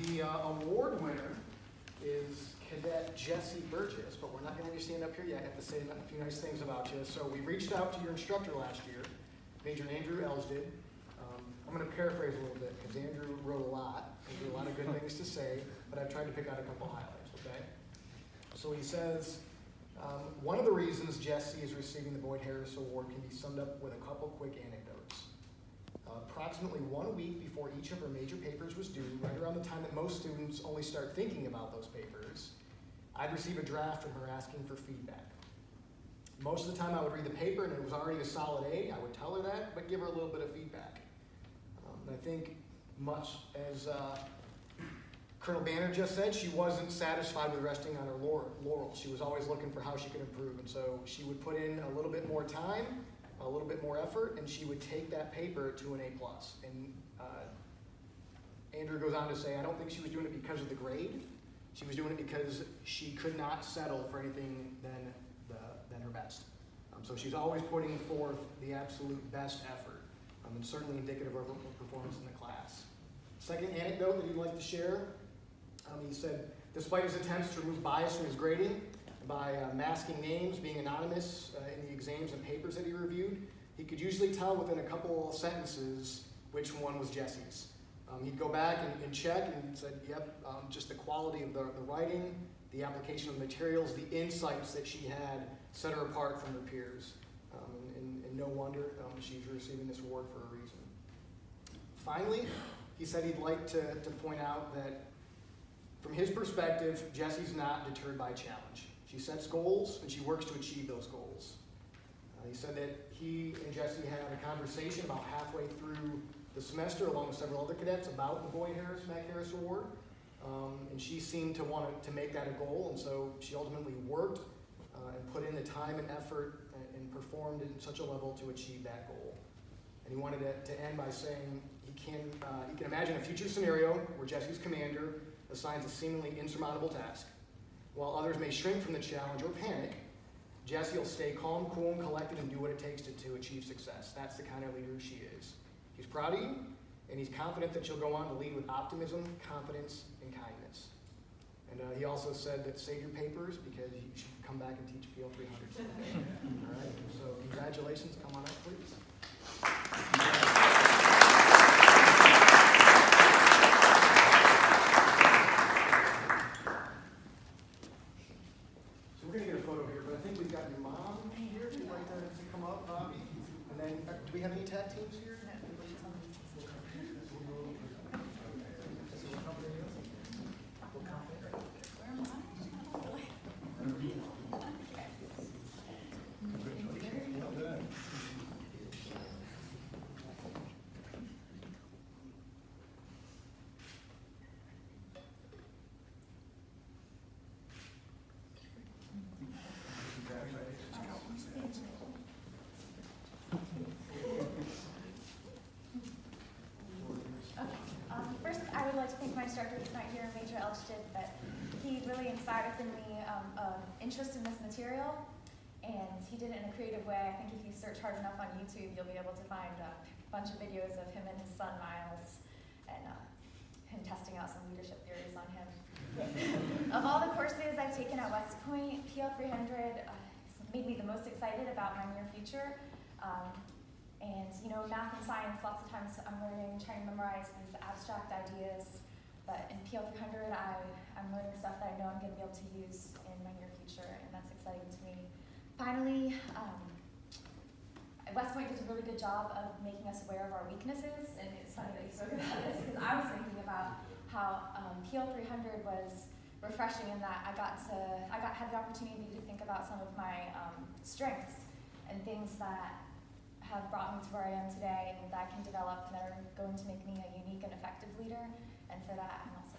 The award winner is Cadet Jesse Burgess, but we're not going to let you stand up here yet. I have to say a few nice things about you. So we reached out to your instructor last year, Major Andrew Elsdid. I'm going to paraphrase a little bit because Andrew wrote a lot. He had a lot of good things to say, but I've tried to pick out a couple highlights, okay? So he says, one of the reasons Jesse is receiving the Boyd Harris Award can be summed up with a couple quick anecdotes. Approximately 1 week before each of her major papers was due, right around the time that most students only start thinking about those papers, I'd receive a draft from her asking for feedback. Most of the time I would read the paper and it was already a solid A. I would tell her that, but give her a little bit of feedback. And I think much as Colonel Banner just said, she wasn't satisfied with resting on her laurels. She was always looking for how she could improve. And so she would put in a little bit more time, a little bit more effort, and she would take that paper to an A+. And Andrew goes on to say, I don't think she was doing it because of the grade. She was doing it because she could not settle for anything than her best. So she's always putting forth the absolute best effort, and certainly indicative of her performance in the class. Second anecdote that he'd like to share, he said, despite his attempts to remove bias from his grading by masking names, being anonymous in the exams and papers that he reviewed, he could usually tell within a couple sentences which one was Jesse's. He'd go back and check and said, yep, just the quality of the writing, the application of the materials, the insights that she had set her apart from her peers. And no wonder she's receiving this award for a reason. Finally, he said he'd like to point out that from his perspective, Jesse's not deterred by challenge. She sets goals and she works to achieve those goals. He said that he and Jesse had a conversation about halfway through the semester, along with several other cadets, about the Boyd Mac Harris Award. And she seemed to want to make that a goal, and so she ultimately worked and put in the time and effort and performed at such a level to achieve that goal. And he wanted to end by saying he can imagine a future scenario where Jesse's commander assigns a seemingly insurmountable task. While others may shrink from the challenge or panic, Jesse will stay calm, cool, and collected and do what it takes to achieve success. That's the kind of leader she is. He's proud of you, and he's confident that you'll go on to lead with optimism, confidence, and kindness. And he also said that save your papers because you should come back and teach PL300 someday. All right, so congratulations. Come on up, please. So we're going to get a photo here, but I think we've got your mom here. If you'd like to come up, Bobby. And then, do we have any tag teams here? My instructor who's not here, Major Elsdid, but he really inspired within me interest in this material, and he did it in a creative way. I think if you search hard enough on YouTube, you'll be able to find a bunch of videos of him and his son Miles, and him testing out some leadership theories on him. Of all the courses I've taken at West Point, PL300 made me the most excited about my near future. And you know, math and science, lots of times I'm learning, trying to memorize these abstract ideas. But in PL300, I'm learning stuff that I know I'm going to be able to use in my near future, and that's exciting to me. Finally, West Point does a really good job of making us aware of our weaknesses, and it's funny that you spoke about this, because I was thinking about how PL300 was refreshing in that I had the opportunity to think about some of my strengths and things that have brought me to where I am today and that I can develop and that are going to make me a unique and effective leader. And for that, I'm also